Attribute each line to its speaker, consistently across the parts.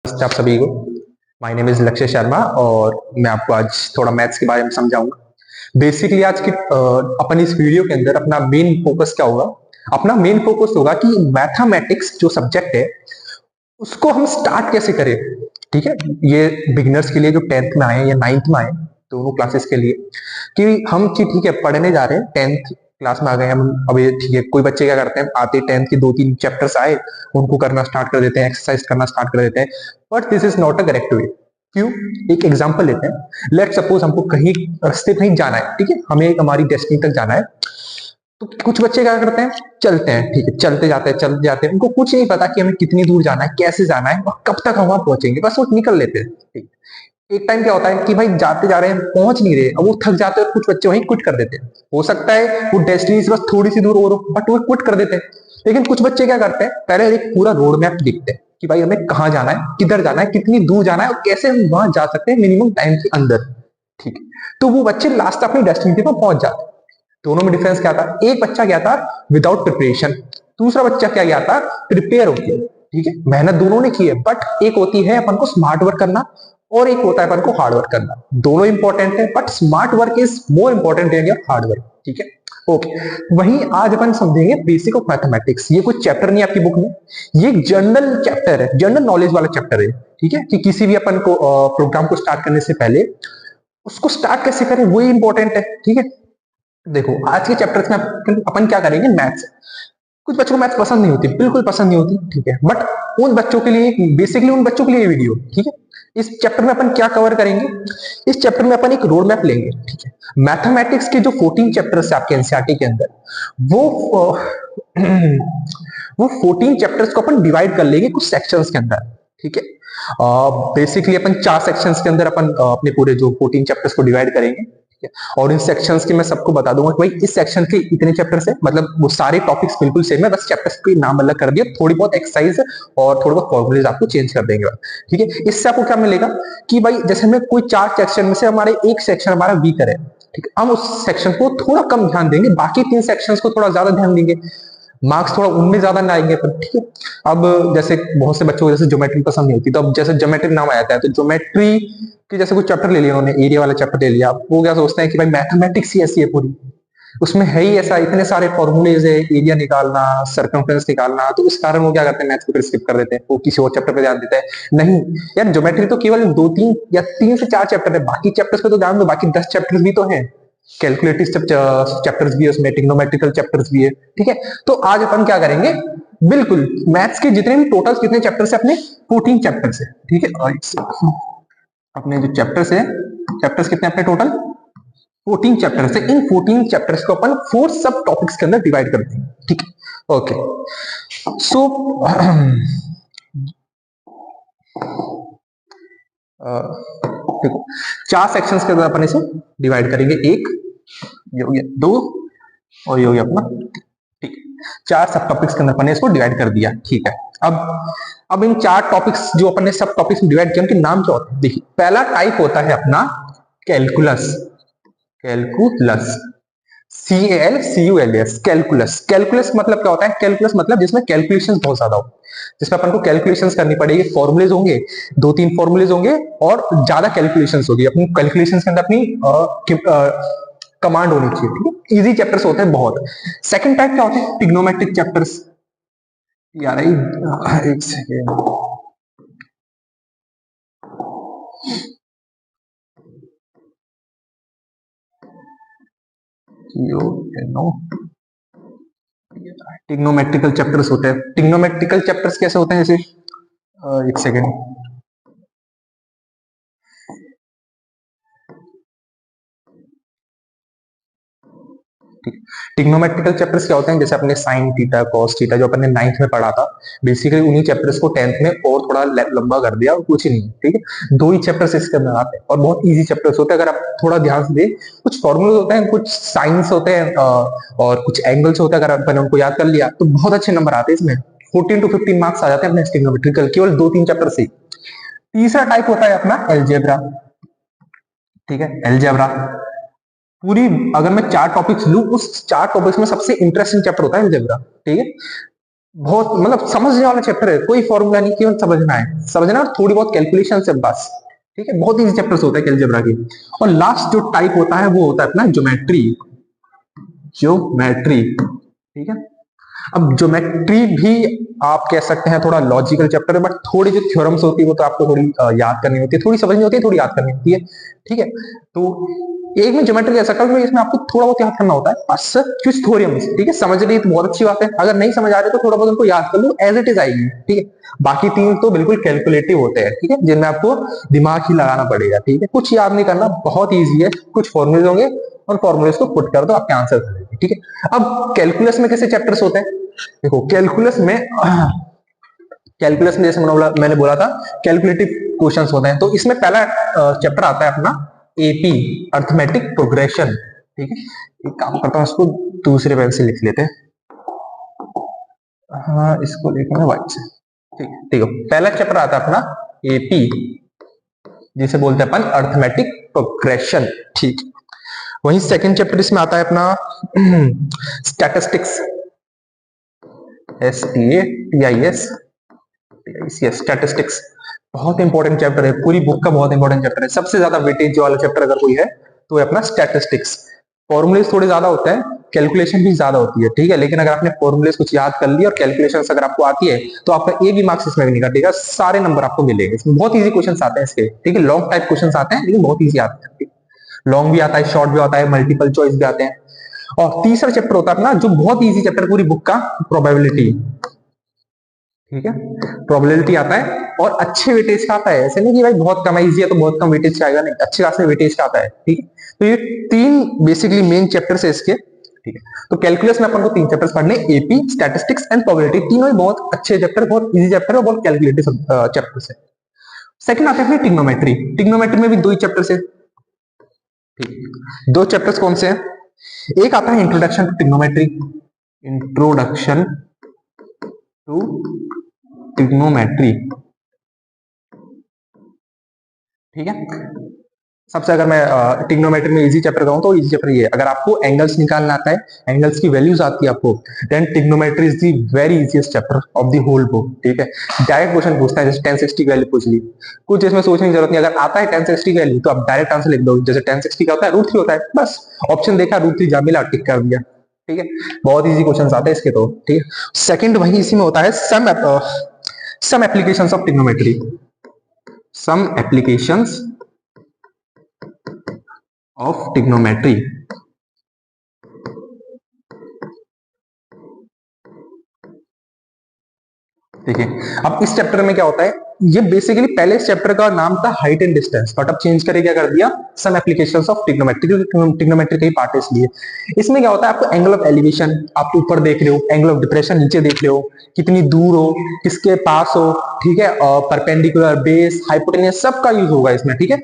Speaker 1: आप सभी को। माय नेम इज लक्ष्य शर्मा और मैं आपको आज थोड़ा मैथ्स के बारे में समझाऊंगा। बेसिकली आज की अपन इस वीडियो के अंदर अपना मेन फोकस क्या होगा? अपना मेन फोकस होगा कि मैथमेटिक्स जो सब्जेक्ट है उसको हम स्टार्ट कैसे करें। ठीक है, ये बिगिनर्स के लिए जो 10th में आए या 9th में आए, दोनों क्लासेस के लिए कि हम ठीक है पढ़ने जा रहे हैं, 10th क्लास में आ गए हम। अभी ठीक है, कोई बच्चे क्या करते हैं, आते 10th के 2-3 चैप्टर्स आए, उनको करना स्टार्ट कर देते हैं, एक्सरसाइज करना स्टार्ट कर देते हैं। But this is not a correct way. क्यों? एक एग्जांपल लेते हैं। लेट सपोज हमको कहीं रास्ते कहीं जाना है, ठीक है, हमें हमारी डेस्टिनी तक जाना है। तो कुछ बच्चे क्या करते हैं, चलते हैं, ठीक है, चलते जाते हैं, उनको कुछ नहीं पता कि हमें कितनी दूर जाना है, कैसे जाना है और कब तक हम वहां पहुंचेंगे, बस वो निकल लेते हैं। ठीक। एक टाइम क्या होता है कि भाई जाते जा रहे हैं, पहुंच नहीं रहे, अब वो थक जाते हैं और कुछ बच्चे वहीं क्विट कर देते हैं। हो सकता है वो डेस्टिनी से बस थोड़ी सी दूर और बट वो क्विट कर देते हैं। लेकिन कुछ बच्चे क्या करते हैं, पहले एक पूरा रोड मैप देखते हैं कि भाई हमें कहाँ जाना है, किधर जाना है, कितनी दूर जाना है और कैसे हम वहां जा सकते हैं मिनिमम टाइम के अंदर। ठीक है, तो वो बच्चे लास्ट अपनी डेस्टिनेशन पर पहुंच जाते हैं। दोनों में डिफरेंस क्या था? एक बच्चा गया था विदाउट प्रिपरेशन, दूसरा बच्चा क्या गया था, प्रिपेयर होके। ठीक है, मेहनत दोनों ने की है, बट एक होती है अपन को स्मार्ट वर्क करना और एक होता है अपन को हार्ड वर्क करना। दोनों इंपॉर्टेंट है, but smart work is more important than your hard work. ठीक है, ओके। वहीं आज अपन समझेंगे बेसिक ऑफ मैथमेटिक्स। ये कोई चैप्टर नहीं आपकी बुक में, ये एक जनरल चैप्टर है, जनरल नॉलेज वाला चैप्टर है। ठीक है, कि किसी भी अपन को प्रोग्राम को स्टार्ट करने से पहले उसको स्टार्ट कैसे करें वही इंपॉर्टेंट है। ठीक है, देखो आज के चैप्टर में अपन क्या करेंगे, मैथ्स। कुछ बच्चों को मैथ्स पसंद नहीं होती, बिल्कुल पसंद नहीं होती, ठीक है, बट उन बच्चों के लिए, बेसिकली उन बच्चों के लिए ये वीडियो। ठीक है, इस चैप्टर में अपन क्या कवर करेंगे, इस चैप्टर में अपन एक रोड मैप लेंगे। ठीक है, मैथमेटिक्स के जो 14 चैप्टर्स है आपके एनसीईआरटी के अंदर, वो वो 14 चैप्टर्स को अपन डिवाइड कर लेंगे कुछ सेक्शंस के अंदर। ठीक है, बेसिकली अपन 4 सेक्शंस के अंदर अपन अपने पूरे जो 14 चैप्टर्स को डिवाइड करेंगे। ठीक है, और इन सेक्शंस के मैं सबको बता दूंगा कि भाई इस सेक्शन के इतने चैप्टर्स है, मतलब वो सारे टॉपिक्स बिल्कुल सेम है, बस चैप्टर्स के नाम अलग कर दिया, थोड़ी बहुत एक्सरसाइज और थोड़े बहुत फॉर्मूलेज आपको चेंज कर देंगे। ठीक है, इससे आपको क्या मिलेगा कि भाई जैसे हमें कोई 4 सेक्शन में से हमारे एक सेक्शन हमारा वीकर है, ठीक है, हम उस सेक्शन को थोड़ा कम ध्यान देंगे, बाकी 3 सेक्शंस को थोड़ा ज्यादा ध्यान देंगे, मार्क्स थोड़ा उनमें ज्यादा ना आएंगे पर। ठीक है, अब जैसे बहुत से बच्चों को जैसे ज्योमेट्री पसंद नहीं होती, तो अब जैसे ज्योमेट्री नाम आ जाता है तो ज्योमेट्री कि जैसे कुछ चैप्टर ले लिया उन्होंने, एरिया वाला चैप्टर ले लिया, वो क्या सोचते हैं कि भाई मैथमेटिक्स ही ऐसी है पूरी, उसमें है ही ऐसा, इतने सारे फॉर्मूलेज है, एरिया निकालना, सर्कमफ्रेंस निकालना, तो इस कारण वो क्या करते हैं, मैथ्स को स्किप कर देते हैं, वो किसी और चैप्टर पे ध्यान देते हैं। नहीं यार, ज्योमेट्री तो केवल 2-3 या 3 से 4 चैप्टर है, बाकी चैप्टर्स पे तो ध्यान दो, बाकी 10 चैप्टर्स भी तो है, कैलकुलेटिव चैप्टर्स भी है उसमें, ट्रिग्नोमेट्रिकल चैप्टर्स भी है। ठीक है, तो आज अपन क्या करेंगे, बिल्कुल मैथ्स के जितने भी टोटल कितने चैप्टर्स है अपने, 14 चैप्टर्स है। ठीक है, अपने जो चैप्टर्स है, चैप्टर्स कितने अपने टोटल 14 चैप्टर्स है। इन 14 चैप्टर्स को अपन 4 सब टॉपिक्स के अंदर डिवाइड कर देंगे। ठीक है, ओके। सो देखो 4 सेक्शंस के अंदर अपन इसे डिवाइड करेंगे, एक ये हो गया, 2 और ये हो गया अपना। ठीक है, 4 सब टॉपिक्स के अंदर अपन ने इसको डिवाइड कर दिया। ठीक है, अब इन 4 टॉपिक्स जो अपन ने सब टॉपिक्स में डिवाइड किया, उनके नाम क्या होते हैं? देखिए, पहला टाइप होता है अपना calculus. Calculus, CALCULS, calculus. Calculus मतलब क्या होता है? कैलकुलस मतलब जिसमें कैलकुलेशंस बहुत ज्यादा हो, जिसमें अपन को कैलकुलेशंस करनी पड़ेगी, फॉर्मुलेज होंगे, 2-3 फॉर्मुलेज होंगे और ज्यादा कैलकुलेशंस होगी, अपनी कैलकुलेशंस के अंदर अपनी कमांड होनी चाहिए। ठीक है, इजी चैप्टर्स होते हैं बहुत। सेकंड टाइप क्या होते हैं? Trigonometric chapters. यार एक सेकेंड, टिग्नोमेट्रिकल चैप्टर्स होते हैं। टिग्नोमेट्रिकल चैप्टर्स कैसे होते हैं? जैसे एक सेकेंड, टिग्नोमेट्रिकल चैप्टर्स क्या होते हैं? जैसे अपने साइन थीटा, कॉस थीटा जो अपने 9th में पढ़ा था, बेसिकली उन्हीं चैप्टर्स को 10th में और थोड़ा लंबा कर दिया और कुछ ही नहीं। ठीक है, 2 ही चैप्टर्स इसके अंदर आते हैं और बहुत इजी चैप्टर्स होते हैं, अगर आप थोड़ा ध्यान से दें। कुछ फॉर्मूले होते हैं, कुछ साइंस होते हैं और कुछ एंगल्स होते हैं, अगर अपन उनको याद कर लिया तो बहुत अच्छे नंबर आते हैं इसमें, 14 to 15 मार्क्स आ जाते हैं अपने टिग्नोमेट्रिकल, केवल 2-3 चैप्टर से। तीसरा टाइप होता है अपना एलजेब्रा। ठीक है, एलजेब्रा पूरी, अगर मैं 4 टॉपिक्स लू, उस 4 टॉपिक्स में सबसे इंटरेस्टिंग चैप्टर होता है एलजेब्रा। ठीक है, बहुत मतलब समझने वाला चैप्टर है, कोई फॉर्मूला नहीं, केवल समझना है, समझना और थोड़ी बहुत कैलकुलेशन से बस। ठीक है, बहुत इजी चैप्टर्स होता है अलजेब्रा के। और लास्ट जो टाइप होता है वो होता है अपना ज्योमेट्री। ज्योमेट्री, ठीक है। अब ज्योमेट्री भी आप कह सकते हैं थोड़ा लॉजिकल चैप्टर है, बट थोड़ी जो थ्योरम्स होती है वो तो आपको थोड़ी याद करनी होती है, थोड़ी समझनी होती है, थोड़ी याद करनी होती है। ठीक है, तो एक में ज्योमेट्री कह सकता हूँ, इसमें आपको थोड़ा बहुत याद करना होता है, बस कुछ थ्योरम्स। ठीक है, समझ रही तो बहुत अच्छी बात है, अगर नहीं समझ आ रहे तो थोड़ा बहुत उनको याद कर लो, एज इट इज आएगी। ठीक है, बाकी तीन तो बिल्कुल कैलकुलेटिव होते हैं। ठीक है, जिनमें आपको दिमाग ही लगाना पड़ेगा। ठीक है, कुछ याद नहीं करना, बहुत ईजी है, कुछ फॉर्मुले होंगे और फॉर्मुलेस को पुट कर दो, आपके आंसर आ जाएंगे। ठीक है, अब कैलकुलस में कैसे चैप्टर्स होते हैं, देखो कैलकुलस में जैसे मैंने बोला था कैलकुलेटिव क्वेश्चंस होते हैं, तो इसमें पहला चैप्टर आता है अपना एपी, अर्थमेटिक प्रोग्रेशन। ठीक है, एक काम करता हूँ, इसको दूसरे पेन से लिख लेते हैं। हाँ, इसको लिखेंगे वाइट से। ठीक है, ठीक है, पहला चैप्टर आता है अपना एपी, जिसे बोलते हैं अपन अर्थमेटिक प्रोग्रेशन। ठीक, वहीं सेकंड चैप्टर इसमें आता है अपना स्टैटिस्टिक्स, STATIS, स्टैटिस्टिक्स। बहुत इंपॉर्टेंट चैप्टर है, पूरी बुक का बहुत इंपॉर्टेंट चैप्टर है, सबसे ज्यादा वेटेज वाला चैप्टर अगर कोई है तो अपना स्टैटिस्टिक्स। फॉर्मुलेस थोड़े ज्यादा होते हैं, कैलकुलेशन भी ज्यादा होती है। ठीक है, लेकिन अगर आपने फॉर्मुलेस कुछ याद कर लिया और कैलकुलेशन अगर आपको आती है तो आपका एक भी मार्क्स इसमें नहीं कटेगा, सारे नंबर आपको मिलेंगे। इसमें बहुत ईजी क्वेश्चन आते हैं इसके। ठीक है, लॉन्ग टाइप क्वेश्चन आते हैं लेकिन बहुत ईजी आते हैं, लॉन्ग भी आता है, शॉर्ट भी आता है, मल्टीपल चॉइस भी आते हैं। और तीसरा चैप्टर होता है अपना जो बहुत ईजी चैप्टर पूरी बुक का, प्रोबेबिलिटी। ठीक है, प्रोबेबिलिटी आता है और अच्छे वेटेज का आता है, ऐसे नहीं कि भाई बहुत कम इजी है तो बहुत कम वेटेज का आएगा, नहीं, अच्छे खासे वेटेज का आता है। ठीक है, तो ये तीन बेसिकली मेन चैप्टर्स है इसके। ठीक है, तो कैलकुलस में अपन को तीन चैप्टर्स पढ़ने, एपी, स्टैटिस्टिक्स एंड प्रोबेबिलिटी, तीनों ही बहुत अच्छे चैप्टर, बहुत इजी चैप्टर और बहुत कैलकुलेटिव चैप्टर्स है। सेकंड आते हैं टिग्नोमेट्री। टिग्नोमेट्री में भी दो ही चैप्टर्स है। ठीक, दो चैप्टर्स कौन से हैं, एक आता है introduction to trigonometry, introduction to trigonometry. ठीक है, सबसे अगर मैं टिग्नोमेट्री में इजी चैप्टर कहूं तो इजी चैप्टर ये है, अगर आपको एंगल्स निकालना आता है, एंगल्स की वैल्यूज आती है आपको, then trigonometry is the very easiest chapter of the whole book. ठीक है, डायरेक्ट क्वेश्चन पूछता है, जैसे 1060 की वैल्यू पूछ ली, कुछ इसमें सोचने की जरूरत नहीं, अगर आता है 1060 की वैल्यू तो आप डायरेक्ट आंसर लिख दो, जैसे 1060 का होता है √3 होता है, बस ऑप्शन देखा √3 जा मिला, टिक कर दिया। ठीक है, बहुत इजी क्वेश्चन आते हैं इसके तो। ठीक है, सेकंड वही इसी में होता है, some applications of trigonometry, some applications of trigonometry. ठीक है, अब इस चैप्टर में क्या होता है, ये बेसिकली पहले इस चैप्टर का नाम था हाइट एंड डिस्टेंस, बट अब चेंज करके क्या कर दिया, सम एप्लीकेशंस ऑफ टिग्नोमेट्री, क्योंकि टिग्नोमेट्री का ही पार्ट है इसलिए। इसमें क्या होता है, आपको एंगल ऑफ एलिवेशन आप ऊपर देख रहे हो, एंगल ऑफ डिप्रेशन नीचे देख रहे हो, कितनी दूर हो, किसके पास हो, ठीक है, परपेंडिकुलर, बेस, हाइपोटेन्यूज, सबका यूज होगा इसमें। ठीक है,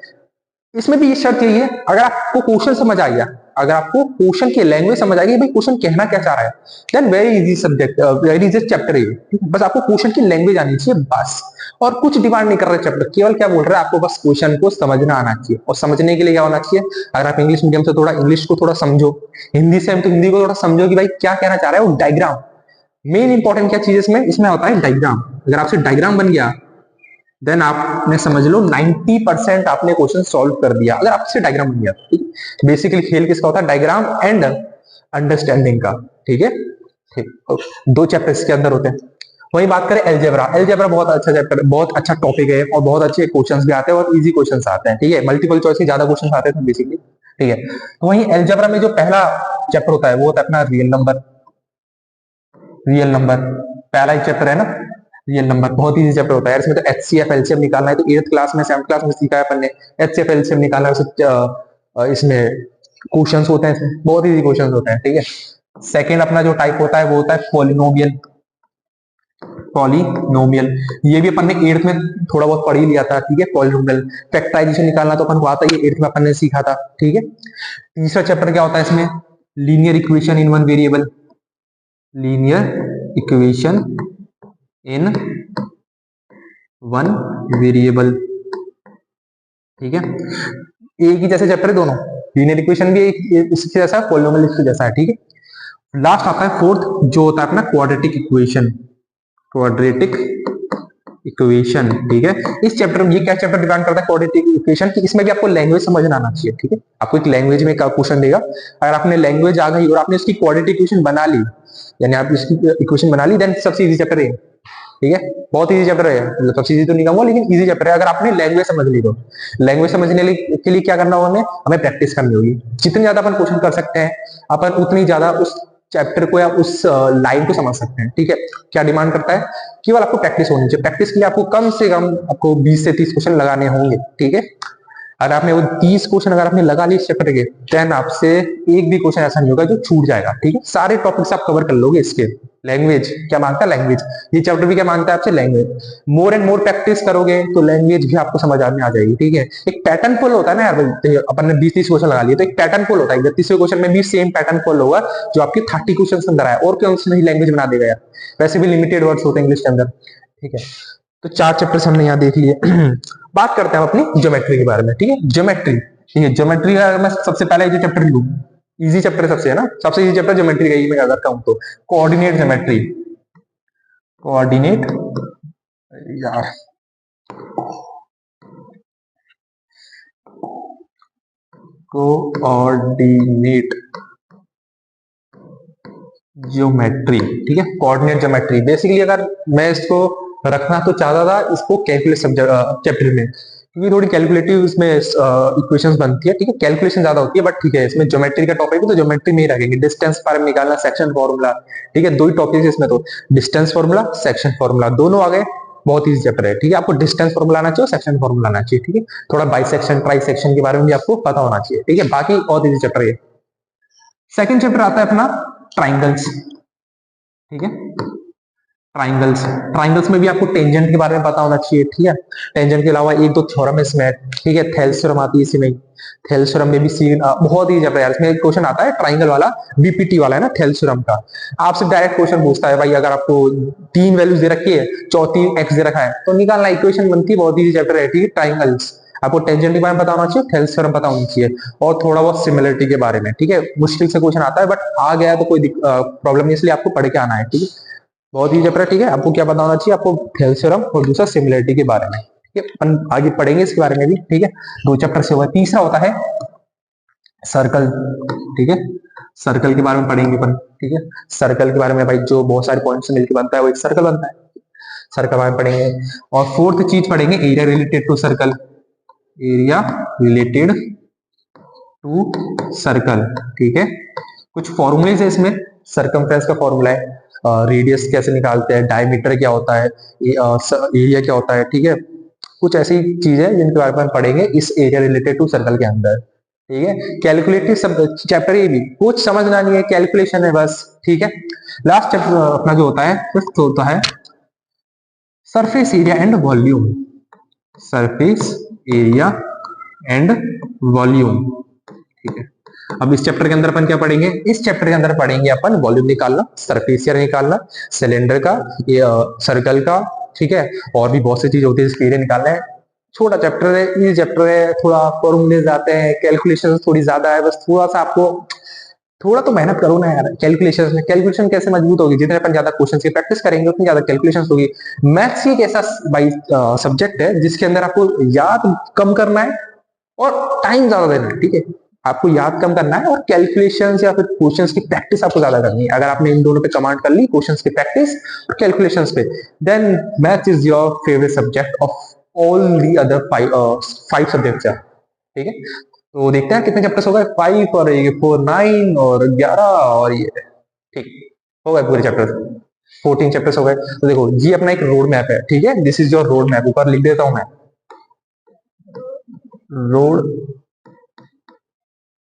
Speaker 1: इसमें भी ये शर्त यही है, अगर आपको क्वेश्चन समझ आ गया, अगर आपको क्वेश्चन की लैंग्वेज समझ आ गई, भाई क्वेश्चन कहना क्या चाह रहा है, then very easy subject, very easy chapter है ये। बस आपको क्वेश्चन की लैंग्वेज आनी चाहिए बस, और कुछ डिमांड नहीं कर रहे चैप्टर, केवल क्या बोल रहा है, आपको बस क्वेश्चन को समझना आना चाहिए। और समझने के लिए क्या होना चाहिए, अगर आप इंग्लिश मीडियम से थोड़ा इंग्लिश को थोड़ा समझो, हिंदी से हम तो हिंदी को थोड़ा समझो कि भाई क्या कहना चाह रहा है, वो डायग्राम मेन इंपॉर्टेंट क्या चीज इसमें, इसमें होता है डायग्राम। अगर आपसे डायग्राम बन गया, देन आपने समझ लो 90% आपने क्वेश्चन सॉल्व कर दिया, अगर आपसे डायग्राम बन गया। ठीक, बेसिकली खेल किसका होता है, डायग्राम एंड अंडरस्टैंडिंग का। ठीक है, ठीक, दो चैप्टर इसके अंदर होते हैं। वही बात करें एलजेब्रा, एलजेब्रा बहुत अच्छा चैप्टर, बहुत अच्छा टॉपिक है, और बहुत अच्छे क्वेश्चंस भी आते हैं और इजी क्वेश्चंस आते हैं। ठीक है, मल्टीपल चॉइस के ज्यादा क्वेश्चंस आते हैं बेसिकली। ठीक है, तो वही एलजेब्रा में जो पहला चैप्टर होता है वो होता है अपना रियल नंबर। रियल नंबर पहला ही चैप्टर है ना, रियल नंबर बहुत इजी चैप्टर होता है। इसमें तो HCF LCM निकालना है, तो 8th क्लास में 7th क्लास में सीखा है अपन ने, HCF LCM निकालना है, इसमें क्वेश्चंस होते हैं, इसमें बहुत इजी क्वेश्चंस होते हैं। ठीक है, सेकंड अपना जो टाइप होता है वो होता है पॉलिनोमियल। पॉलिनोमियल ये भी अपन ने 8th में थोड़ा बहुत पढ़ ही लिया था। ठीक है, पॉलिनोमियल फैक्टराइजेशन निकालना तो अपन को आता ही, 8th में अपन ने सीखा था। ठीक है, तीसरा चैप्टर क्या होता है इसमें, linear equation in one variable, linear equation in one variable. ठीक है, एक ही जैसे चैप्टर है दोनों, लीनियर इक्वेशन भी एक इसके जैसा, पॉलिनोमियल इसके जैसा है। ठीक है, लास्ट आता है फोर्थ जो होता है अपना क्वाड्रेटिक इक्वेशन। क्वाड्रेटिक इक्वेशन, ठीक है। इस चैप्टर में ये क्या चैप्टर डिपेंड करता है, क्वाड्रेटिक इक्वेशन की। इसमें भी आपको लैंग्वेज समझना आना चाहिए, ठीक है। आपको एक लैंग्वेज में क्वेश्चन देगा, अगर आपने लैंग्वेज आ गई और आपने इसकी क्वाड्रेटिक इक्वेशन बना ली, यानी आप इसकी इक्वेशन बना ली, देन सबसे इजी चैप्टर है, ठीक है। बहुत इजी चैप्टर है, मतलब सबसे इजी तो नहीं कहूंगा, लेकिन इजी चैप्टर है अगर आपने लैंग्वेज समझ ली तो। लैंग्वेज समझने के लिए क्या करना होगा, हमें हमें प्रैक्टिस करनी होगी। जितनी ज्यादा अपन क्वेश्चन कर सकते हैं अपन, उतनी ज्यादा उस चैप्टर को या उस लाइन को समझ सकते हैं, ठीक है। क्या डिमांड करता है, केवल आपको प्रैक्टिस होनी चाहिए। प्रैक्टिस के लिए आपको कम से कम आपको 20 से 30 क्वेश्चन लगाने होंगे, ठीक है। अगर आपने वो 30 क्वेश्चन अगर आपने लगा लिए इस चैप्टर के, देन आपसे एक भी क्वेश्चन ऐसा नहीं होगा जो छूट जाएगा, ठीक है। सारे टॉपिक्स आप कवर कर लोगे इसके। लैंग्वेज क्या मांगता है, लैंग्वेज, ये चैप्टर भी क्या मांगता है आपसे, language. More and more practice करोगे तो लैंग्वेज भी आपको समझ में आ जाएगी, ठीक है। एक पैटर्न फॉलो होता है ना यार, अपन ने 20-30 क्वेश्चन लगा लिए तो एक पैटर्न फॉलो होता है, 31वें क्वेश्चन में भी सेम पैटर्न फॉलो होगा जो आपके 30 क्वेश्चन अंदर आया, और क्यों नहीं लैंग्वेज बना देगा यार। वैसे भी लिमिटेड वर्ड्स होते हैं इंग्लिश के अंदर, ठीक है। तो 4 चैप्टर्स हमने यहाँ देख लिए। बात करते हैं अपनी ज्योमेट्री के बारे में, ठीक है। ज्योमेट्री, ठीक है। ज्योमेट्री का मैं सबसे पहले जो चैप्टर लू, इजी चैप्टर सबसे, है ना, सबसे इजी चैप्टर ज्योमेट्री का ही मैं अगर कहूं तो। कोऑर्डिनेट ज्योमेट्री, कोऑर्डिनेट यार, कोऑर्डिनेट ज्योमेट्री, ठीक है। कोऑर्डिनेट ज्योमेट्री बेसिकली अगर मैं इसको रखना तो चाहता था इसको कैलकुलस सब्जेक्ट चैप्टर में, क्योंकि थोड़ी कैलकुलेटिव इसमें इक्वेशंस बनती है, ठीक है। कैलकुलेशन ज्यादा होती है, बट ठीक है, इसमें ज्योमेट्री का टॉपिक है तो ज्योमेट्री में ही रखेंगे। डिस्टेंस फार्म निकालना, सेक्शन फॉर्मूला, ठीक है। दो ही टॉपिक है इसमें तो, डिस्टेंस फॉर्मूला, सेक्शन फॉर्मूला, दोनों आ गए। बहुत इजी चैप्टर है, ठीक है। आपको डिस्टेंस फॉर्मूला आना चाहिए, सेक्शन फॉर्मूला आना चाहिए, ठीक है। थोड़ा बाइसेक्शन, ट्राइसेक्शन के बारे में भी आपको पता होना चाहिए, ठीक है। बाकी बहुत इजी चैप्टर है। सेकंड चैप्टर आता है अपना ट्राइंगल्स, ठीक है। ट्राइंगल्स, ट्राइंगल्स में भी आपको टेंजेंट के बारे में पता होना चाहिए, ठीक है। टेंजेंट के अलावा एक दो थ्योरम है इसमें, ठीक है। थेल्स थ्योरम आती है इसमें, थेल्स थ्योरम में भी बहुत ही जब यार इसमें क्वेश्चन आता है ट्राइंगल वाला, बीपीटी वाला है ना, थेल्स थ्योरम का। आपसे डायरेक्ट क्वेश्चन पूछता है भाई, अगर आपको 3 वैल्यूज दे रखी है, चौथी एक्स दे रखा है, तो निकालना इक्वेशन बनती है। बहुत ही चैप्टर है, ठीक है। ट्राइंगल्स, आपको टेंजेंट के बारे में पता होना चाहिए, थेल्स थ्योरम पता होनी चाहिए, और थोड़ा बहुत सिमिलरिटी के बारे में, ठीक है। मुश्किल से क्वेश्चन आता है, बट आ गया तो कोई प्रॉब्लम नहीं, इसलिए आपको पढ़ के आना है, ठीक है। बहुत ही चैप्टर है, ठीक है। आपको क्या पता होना चाहिए, आपको थेल्स थ्योरम और दूसरा सिमिलरिटी के बारे में, ठीक है। अपन आगे पढ़ेंगे इसके बारे में भी, ठीक है। 2 चैप्टर से हुआ। तीसरा होता है सर्कल, ठीक है। सर्कल के बारे में पढ़ेंगे अपन, ठीक है। सर्कल के बारे में भाई जो बहुत सारे पॉइंट्स से मिलकर बनता है वो एक सर्कल बनता है, सर्कल बारे में पढ़ेंगे। और फोर्थ चीज पढ़ेंगे area related to circle, area related to circle, ठीक है। कुछ फॉर्मूलेज है इसमें, सर्कमफ्रेंस का फॉर्मूला है, रेडियस कैसे निकालते हैं, डायमीटर क्या होता है, एरिया क्या होता है, ठीक है। कुछ ऐसी चीजें जिनके बारे में पढ़ेंगे इस एरिया रिलेटेड टू सर्कल के अंदर, ठीक है। कैलकुलेटिव सब चैप्टर, ये भी कुछ समझना नहीं है, कैलकुलेशन है बस, ठीक है। लास्ट चैप्टर अपना जो होता है फिफ्थ होता है surface area and volume, surface area and volume, ठीक है। अब इस चैप्टर के अंदर अपन क्या पढ़ेंगे, इस चैप्टर के अंदर पढ़ेंगे अपन वॉल्यूम निकालना, सरफेस एरिया निकालना, सिलेंडर का, सर्कल का, ठीक है। और भी बहुत सी चीज होती है जिसके एरिया निकालना है। छोटा चैप्टर है, ये चैप्टर है, थोड़ा फॉर्मूले आते हैं, कैलकुलेशन थोड़ी ज्यादा है, बस थोड़ा सा आपको थोड़ा तो मेहनत करो ना यार। कैलकुलेशन में, कैलकुलेशन कैसे मजबूत होगी, जितने अपन ज्यादा क्वेश्चन की प्रैक्टिस करेंगे उतनी ज्यादा कैलकुलेशन होगी। मैथ्स एक ऐसा भाई सब्जेक्ट है जिसके अंदर आपको याद कम करना है और टाइम ज्यादा देना है, ठीक है। आपको याद कम करना है और कैलकुलेशन या फिर क्वेश्चंस की प्रैक्टिस आपको ज्यादा करनी है। अगर आपने इन दोनों पे कमांड कर ली, क्वेश्चंस की प्रैक्टिस और कैलकुलेशंस पे, then maths is your favourite subject of all the other 5 subjects, ठीक है। तो देखते हैं कितने चैप्टर्स हो गए, 5 और ये 4, 9 और 11 और ये, ठीक हो गए पूरे चैप्टर, 14 चैप्टर्स हो गए। तो देखो ये अपना एक रोड मैप है, ठीक है। This is your road map, ऊपर लिख देता हूं मैं, रोड,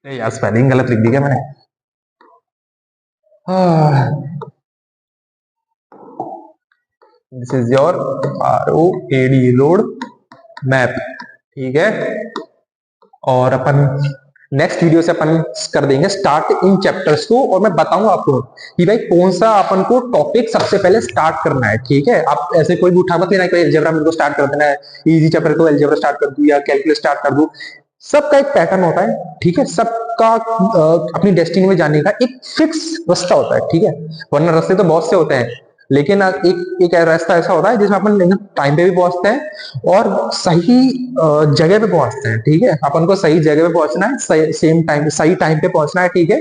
Speaker 1: यार स्पेलिंग गलत लिख दी क्या मैंने, this is your ROAD, road map, ठीक है। और अपन नेक्स्ट वीडियो से अपन कर देंगे स्टार्ट इन चैप्टर्स को, और मैं बताऊंगा आपको कि भाई कौन सा अपन को टॉपिक सबसे पहले स्टार्ट करना है, ठीक है। आप ऐसे कोई भी उठा मत लेना, कोई अलजेब्रा मेरे को स्टार्ट कर देना है, इजी चैप्टर को अलजेब्रा स्टार्ट कर दूं या कैलकुलस स्टार्ट कर दूं। सबका एक पैटर्न होता है, ठीक है। सबका अपनी डेस्टिनी में जाने का एक फिक्स रास्ता होता है, ठीक है। वरना रास्ते तो बहुत से होते हैं, लेकिन एक रास्ता ऐसा होता है जिसमें अपन टाइम पे भी पहुंचते हैं और सही जगह पे पहुंचते हैं। ठीक है, अपन को सही जगह पे पहुंचना है, सेम टाइम सही टाइम पे पहुंचना है। ठीक है,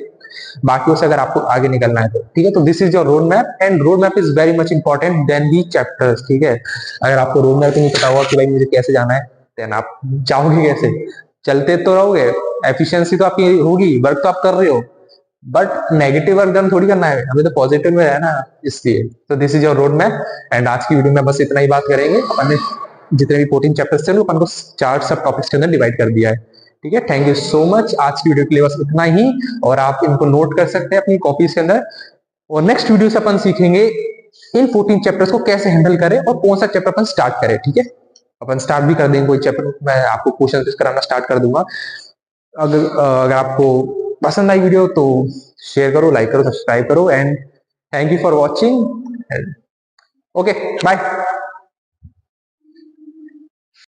Speaker 1: बाकी उससे अगर आपको आगे निकलना है तो ठीक है। तो this is your road map and road map is very much important then the chapters. ठीक है, अगर आपको रोड मैप नहीं पता होगा कि भाई मुझे कैसे जाना है, देन आप जाओगे कैसे? चलते तो रहोगे, एफिशिएंसी तो आपकी होगी, वर्क तो आप कर रहे हो, बट नेगेटिव वर्क डन थोड़ी करना है, हमें तो पॉजिटिव में रहना है। इसलिए तो this is your road map. And आज की वीडियो में बस इतना ही बात करेंगे। अपन ने जितने भी 14 चैप्टर्स थे अपन को 4 सब टॉपिक्स के अंदर डिवाइड कर दिया है। ठीक है, थैंक यू सो मच। आज की वीडियो के लिए बस इतना ही, और आप इनको नोट कर सकते हैं अपनी कॉपीज के अंदर। और नेक्स्ट वीडियो से अपन सीखेंगे इन 14 चैप्टर्स को कैसे हैंडल करें और कौन सा चैप्टर अपन स्टार्ट करें। ठीक है, अपन स्टार्ट भी कर देंगे कोई चैप्टर, मैं आपको क्वेश्चन कराना स्टार्ट कर दूंगा। अगर आपको पसंद आई वीडियो तो शेयर करो, लाइक करो, सब्सक्राइब करो and thank you for watching. Okay, bye.